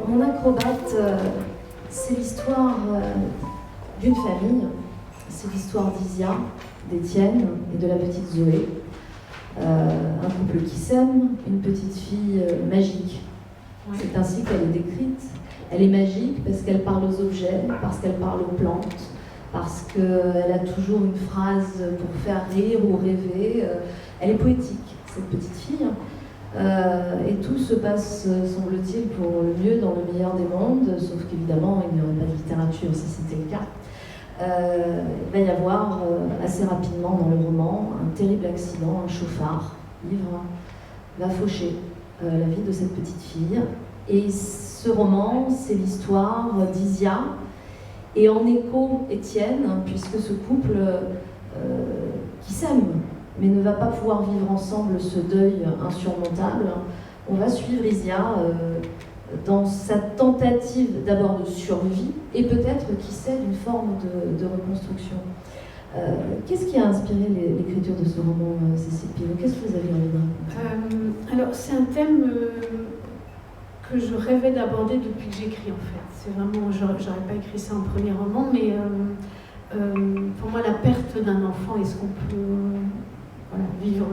mon acrobate, c'est l'histoire d'une famille. C'est l'histoire d'Isia, d'Étienne et de la petite Zoé. Un couple qui s'aime, une petite fille magique. C'est ainsi qu'elle est décrite. Elle est magique parce qu'elle parle aux objets, parce qu'elle parle aux plantes, parce qu'elle a toujours une phrase pour faire rire ou rêver. Elle est poétique, cette petite fille. Et tout se passe, semble-t-il, pour le mieux dans le meilleur des mondes, sauf qu'évidemment, il n'y aurait pas de littérature si c'était le cas. Il va y avoir assez rapidement dans le roman un terrible accident, un chauffard, ivre, va faucher la vie de cette petite fille. Et ce roman, c'est l'histoire d'Isia, et en écho Étienne, puisque ce couple qui s'aime, mais ne va pas pouvoir vivre ensemble ce deuil insurmontable. On va suivre Isia dans sa tentative d'abord de survie et peut-être, qui sait, d'une forme de reconstruction. Qu'est-ce qui a inspiré l'écriture de ce roman, Cécile Pivot? Qu'est-ce que vous avez envie de raconter? Alors, c'est un thème que je rêvais d'aborder depuis que j'écris, en fait. C'est vraiment, j'aurais pas écrit ça en premier roman, mais pour moi, la perte d'un enfant est ce qu'on peut vivre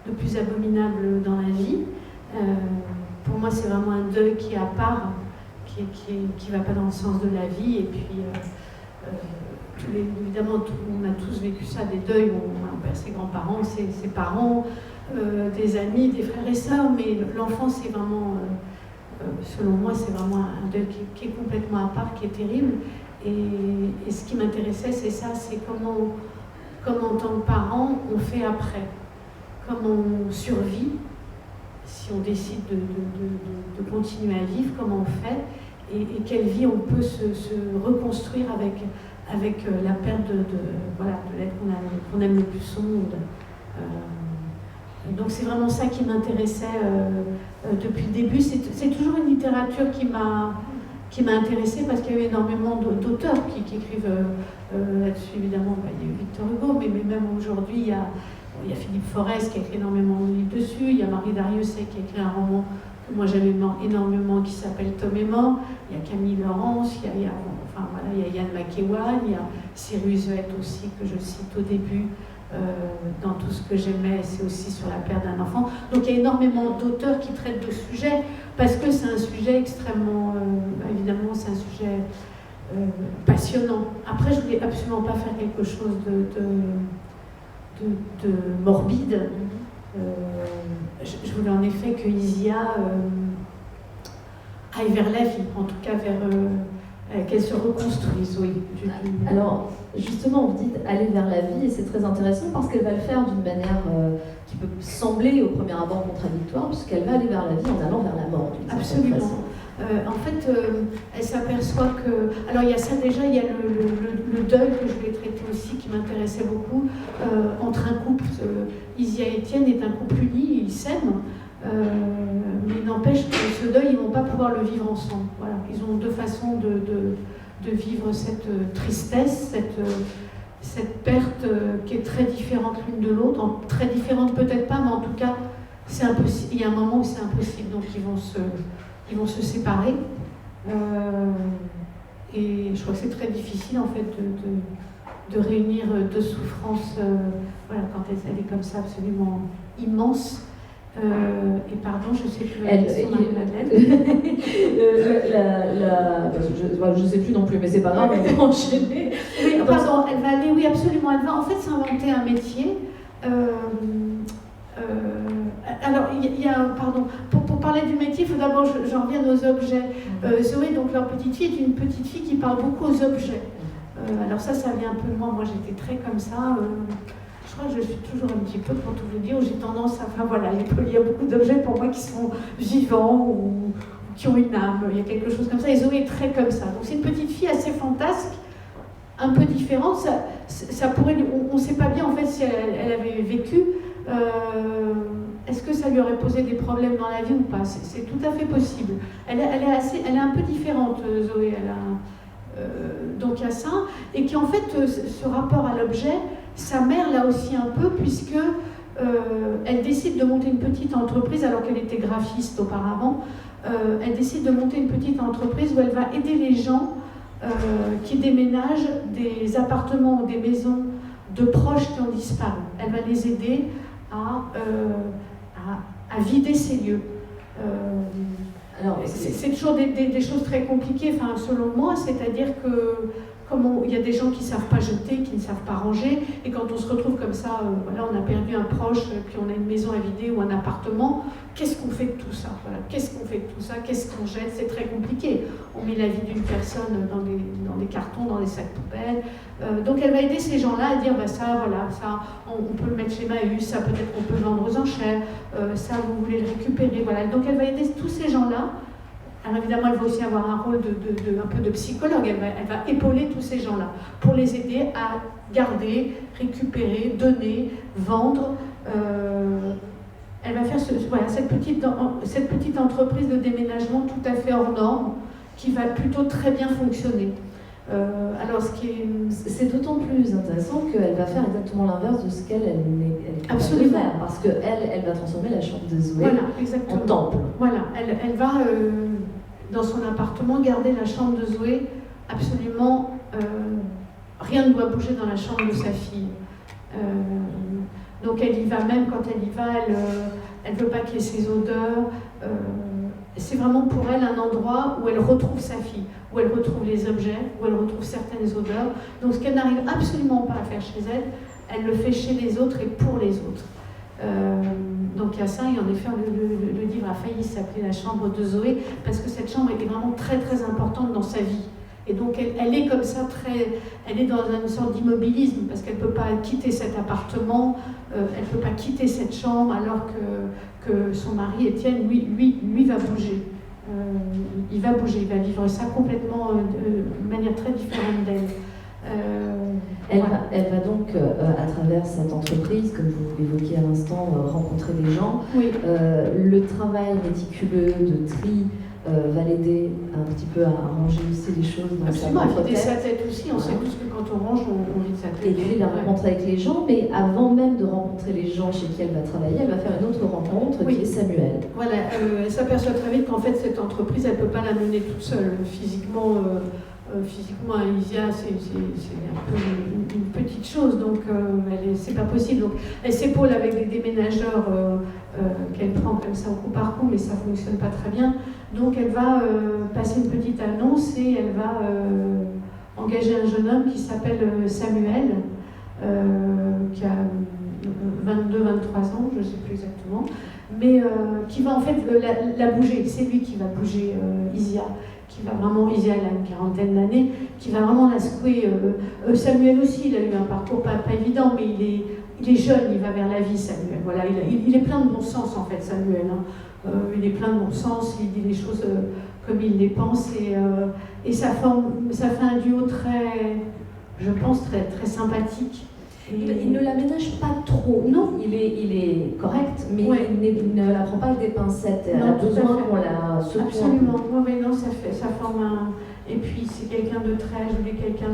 de plus abominable dans la vie. Pour moi, c'est vraiment un deuil qui est à part, qui va pas dans le sens de la vie. Et puis, évidemment, on a tous vécu ça, des deuils où on perd ses grands-parents, ses parents, des amis, des frères et sœurs, mais l'enfant, c'est vraiment, selon moi, c'est vraiment un deuil qui est complètement à part, qui est terrible. Et ce qui m'intéressait, c'est ça, c'est comment en tant que parent, on fait après, comment on survit, si on décide de continuer à vivre, comment on fait, et quelle vie on peut se reconstruire avec la perte de l'être qu'on aime le plus au monde. Donc c'est vraiment ça qui m'intéressait depuis le début. C'est toujours une littérature qui m'a intéressée parce qu'il y a eu énormément d'auteurs qui écrivent là-dessus. Évidemment, il y a eu Victor Hugo, mais même aujourd'hui, il y a Philippe Forest qui a écrit énormément de livres dessus. Il y a Marie Dariussec qui a écrit un roman que moi j'aime énormément qui s'appelle Tom et Mort. Il y a Camille Laurence, il y a Yann McEwan, il y a Cyrus Vett aussi que je cite au début. Dans tout ce que j'aimais, c'est aussi sur la perte d'un enfant. Donc il y a énormément d'auteurs qui traitent de sujets, parce que c'est un sujet extrêmement, évidemment, c'est un sujet passionnant. Après, je ne voulais absolument pas faire quelque chose de morbide. Je voulais en effet que Isia aille vers la vie, en tout cas qu'elle se reconstruise, oui. Alors, justement, vous dites aller vers la vie, et c'est très intéressant parce qu'elle va le faire d'une manière qui peut sembler au premier abord contradictoire, puisqu'elle va aller vers la vie en allant vers la mort, d'une certaine façon. En fait, elle s'aperçoit que... Alors, il y a ça déjà, il y a le deuil que je voulais traiter aussi, qui m'intéressait beaucoup, entre un couple. Isia et Étienne est un couple uni, ils s'aiment. Mais n'empêche que ce deuil, ils ne vont pas pouvoir le vivre ensemble. Voilà. Ils ont deux façons de vivre cette tristesse, cette perte qui est très différente l'une de l'autre. Très différente peut-être pas, mais en tout cas, c'est impossible. Il y a un moment où c'est impossible, donc ils vont se séparer. Et je crois que c'est très difficile en fait de réunir deux souffrances. Quand elle est comme ça, absolument immense. Et pardon, je ne sais plus la question Marie-Madeleine. Je ne sais plus non plus, mais c'est pas grave, on va enchaîner. Oui, pardon, elle va aller, oui, absolument, elle va en fait s'inventer un métier. Alors, pardon, pour parler du métier, il faut d'abord, j'en revienne aux objets. Zoé, donc leur petite fille, est une petite fille qui parle beaucoup aux objets. Alors ça vient un peu de moi. Moi, j'étais très comme ça. Je crois que je suis toujours un petit peu, pour tout vous dire, où j'ai tendance à... il y a beaucoup d'objets pour moi qui sont vivants ou qui ont une âme. Il y a quelque chose comme ça. Et Zoé est très comme ça. Donc c'est une petite fille assez fantasque, un peu différente. Ça pourrait... On ne sait pas bien, en fait, si elle avait vécu. Est-ce que ça lui aurait posé des problèmes dans la vie ou pas? C'est tout à fait possible. Elle est un peu différente, Zoé. Donc il y a ça. Et qui, en fait, ce rapport à l'objet... Sa mère, là aussi un peu, puisque elle décide de monter une petite entreprise alors qu'elle était graphiste auparavant. elle décide de monter une petite entreprise où elle va aider les gens qui déménagent des appartements ou des maisons de proches qui ont disparu. Elle va les aider à vider ces lieux. C'est toujours des choses très compliquées, enfin, selon moi, c'est-à-dire que il y a des gens qui ne savent pas jeter, qui ne savent pas ranger, et quand on se retrouve comme ça, voilà, on a perdu un proche, puis on a une maison à vider ou un appartement, qu'est-ce qu'on fait de tout ça? Voilà, qu'est-ce qu'on fait de tout ça? Qu'est-ce qu'on jette? C'est très compliqué. On met la vie d'une personne dans des cartons, dans des sacs poubelles. Donc elle va aider ces gens-là à dire, bah ça, voilà, ça, on peut le mettre chez Maüs, ça peut-être qu'on peut le vendre aux enchères, ça, vous voulez le récupérer, voilà. Donc elle va aider tous ces gens-là. Alors évidemment, elle va aussi avoir un rôle un peu de psychologue, elle va épauler tous ces gens-là pour les aider à garder, récupérer, donner, vendre. Elle va faire cette petite entreprise de déménagement tout à fait hors norme qui va plutôt très bien fonctionner. C'est d'autant plus intéressant qu'elle va faire exactement l'inverse de ce qu'elle est capable de faire, parce qu'elle va transformer la chambre de Zoé en temple. Voilà, elle va dans son appartement garder la chambre de Zoé absolument, rien ne doit bouger dans la chambre de sa fille. Donc elle y va, même quand elle y va, elle ne veut pas qu'il y ait ces odeurs. C'est vraiment pour elle un endroit où elle retrouve sa fille, où elle retrouve les objets, où elle retrouve certaines odeurs. Donc ce qu'elle n'arrive absolument pas à faire chez elle, elle le fait chez les autres et pour les autres. Donc il y a ça, et en effet le livre a failli s'appeler La chambre de Zoé, parce que cette chambre était vraiment très très importante dans sa vie. Et donc elle est comme ça, elle est dans une sorte d'immobilisme, parce qu'elle ne peut pas quitter cet appartement, elle ne peut pas quitter cette chambre, alors que son mari Étienne, lui va bouger. Il va bouger, il va vivre ça complètement de manière très différente d'elle. Elle va donc, à travers cette entreprise, comme vous l'évoquiez à l'instant, rencontrer des gens. Oui. Le travail méticuleux de tri va l'aider un petit peu à ranger aussi les choses dans sa propre tête. Sa tête aussi, on sait tous que quand on range, on vide sa tête. Et puis la rencontre avec les gens, mais avant même de rencontrer les gens chez qui elle va travailler, elle va faire une autre rencontre qui est Samuel. Voilà, elle s'aperçoit très vite qu'en fait cette entreprise, elle ne peut pas la mener toute seule. Physiquement, Isia, c'est un peu une petite chose, donc c'est pas possible. Donc, elle s'épaule avec des déménageurs qu'elle prend comme ça au coup par coup, mais ça fonctionne pas très bien. Donc elle va passer une petite annonce et elle va engager un jeune homme qui s'appelle Samuel, qui a 22-23 ans, je ne sais plus exactement, mais qui va en fait la bouger. C'est lui qui va bouger Isia. Isia, elle a une quarantaine d'années, qui va vraiment la secouer. Samuel aussi, il a eu un parcours pas évident, mais il est jeune, il va vers la vie, Samuel. Voilà, il est plein de bon sens, en fait, Samuel. Il est plein de bon sens, il dit les choses comme il les pense, et ça fait un duo très, je pense, très, très sympathique. Il ne la ménage pas trop. Non. Il est correct, mais il ne la prend pas avec des pincettes. Elle non, a besoin qu'on la secoue. Absolument. Oui, non, ça forme un... Et puis c'est quelqu'un de très... Je voulais quelqu'un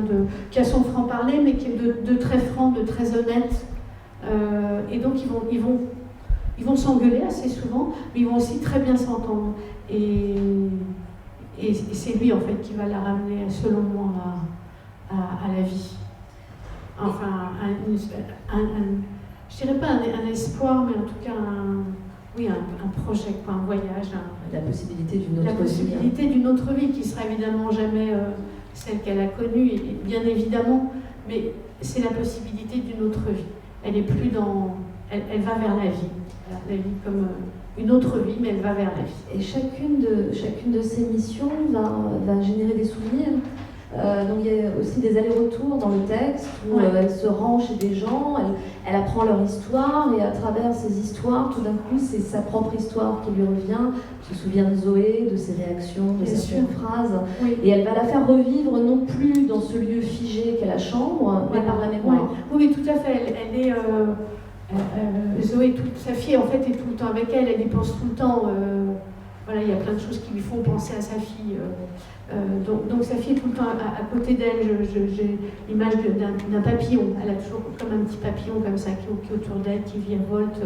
qui a son franc-parler, mais qui est de très franc, de très honnête. Et donc ils vont s'engueuler assez souvent, mais ils vont aussi très bien s'entendre. Et c'est lui, en fait, qui va la ramener, selon moi, à la vie. Enfin, je dirais pas un espoir, mais en tout cas un projet, un voyage. La possibilité d'une autre vie. La possibilité d'une autre vie qui sera évidemment jamais celle qu'elle a connue, bien évidemment, mais c'est la possibilité d'une autre vie. Elle est plus dans... Elle va vers la vie. La vie comme une autre vie, mais elle va vers la vie. Et chacune de ces missions va générer des souvenirs. Donc il y a aussi des allers-retours dans le texte où elle se rend chez des gens, elle apprend leur histoire, et à travers ces histoires, tout d'un coup, c'est sa propre histoire qui lui revient. Elle se souvient de Zoé, de ses réactions, de certaines phrases, et elle va la faire revivre non plus dans ce lieu figé qu'est la chambre, mais par la mémoire. Oui, tout à fait. Elle est... Zoé, sa fille, en fait, est tout le temps avec elle, elle y pense tout le temps. Voilà, il y a plein de choses qui lui font penser à sa fille. Donc sa fille est tout le temps à côté d'elle. J'ai l'image d'un papillon. Elle a toujours comme un petit papillon comme ça qui est autour d'elle, qui virevolte.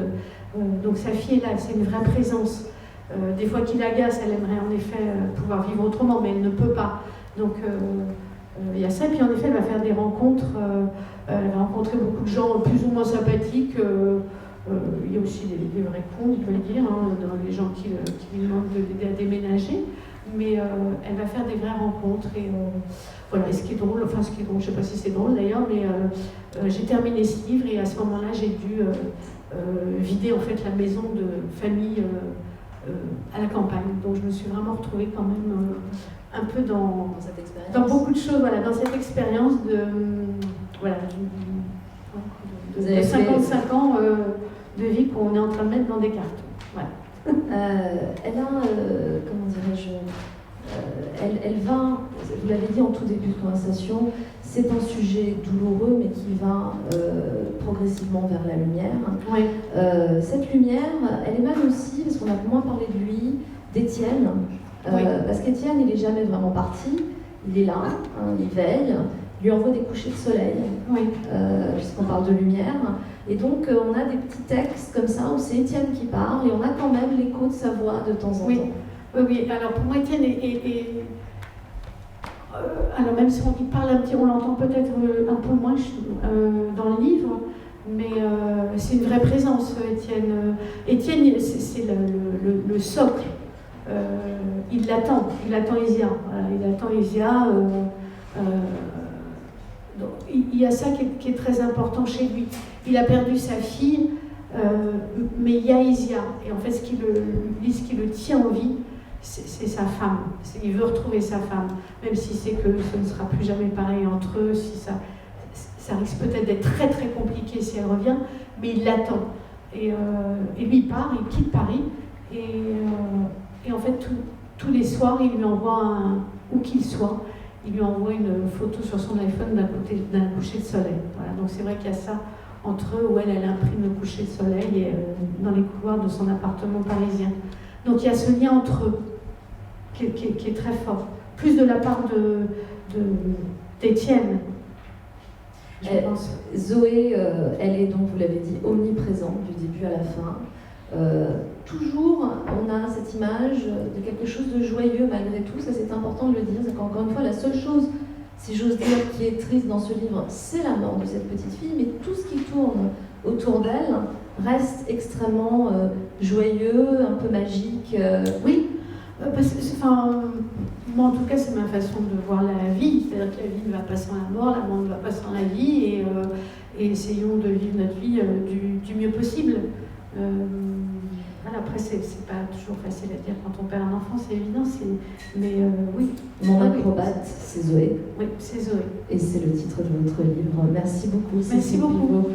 Donc sa fille est là, c'est une vraie présence. des fois qui l'agace, elle aimerait en effet pouvoir vivre autrement, mais elle ne peut pas. Donc il y a ça, et puis en effet elle va faire des rencontres, elle va rencontrer beaucoup de gens plus ou moins sympathiques. Il y a aussi des vrais cons, on peut le dire, hein, dans les gens qui lui demandent de l'aider à déménager, mais elle va faire des vraies rencontres. Et voilà, et ce qui est drôle, je ne sais pas si c'est drôle d'ailleurs, mais j'ai terminé ce livre et à ce moment-là j'ai dû vider en fait la maison de famille à la campagne. Donc je me suis vraiment retrouvée quand même un peu dans cette expérience, dans beaucoup de choses, voilà, dans cette expérience de voilà, de 55 ans de vie qu'on est en train de mettre dans des cartons. Voilà. Elle a, comment dirais-je, elle va, vous l'avez dit en tout début de conversation, c'est un sujet douloureux mais qui va progressivement vers la lumière. Oui. Cette lumière, elle émane aussi, parce qu'on a moins parlé de lui, d'Étienne. Oui. Parce qu'Étienne, il n'est jamais vraiment parti, il est là, hein, il veille, il lui envoie des couchers de soleil, Oui. puisqu'on parle de lumière. Et donc, on a des petits textes comme ça où c'est Étienne qui parle et on a quand même l'écho de sa voix de temps en Oui. temps. Oui, alors pour moi, Étienne alors même si on parle un petit, on l'entend peut-être un peu moins dans le livre, mais c'est une vraie présence, Étienne. Étienne, c'est le socle. Il attend Isia. Voilà, il attend Isia. Donc, il y a ça qui est très important chez lui. Il a perdu sa fille, mais il y a Isia. Et en fait, ce qui le tient en vie, c'est sa femme. Il veut retrouver sa femme, même si c'est que ce ne sera plus jamais pareil entre eux, si ça risque peut-être d'être très très compliqué si elle revient, mais il l'attend. Et lui, il part, il quitte Paris, et en fait, tous les soirs, il lui envoie, où qu'il soit, il lui envoie une photo sur son iPhone d'un coucher de soleil. Voilà, donc c'est vrai qu'il y a ça entre eux, où elle imprime le coucher de soleil dans les couloirs de son appartement parisien. Donc il y a ce lien entre eux qui est très fort. Plus de la part d'Étienne, je pense. Zoé, elle est donc, vous l'avez dit, omniprésente du début à la fin. Toujours, on a cette image de quelque chose de joyeux malgré tout, ça c'est important de le dire, c'est qu'encore une fois, la seule chose, si j'ose dire, qui est triste dans ce livre, c'est la mort de cette petite fille, mais tout ce qui tourne autour d'elle reste extrêmement joyeux, un peu magique. Oui, parce que, moi en tout cas c'est ma façon de voir la vie, c'est-à-dire que la vie ne va pas sans la mort, la mort ne va pas sans la vie, et essayons de vivre notre vie du mieux possible. Voilà, après c'est pas toujours facile à dire quand on perd un enfant, c'est évident, mais oui. Mon acrobate, c'est Zoé. Oui, c'est Zoé. Et c'est le titre de votre livre. Merci beaucoup. Merci beaucoup.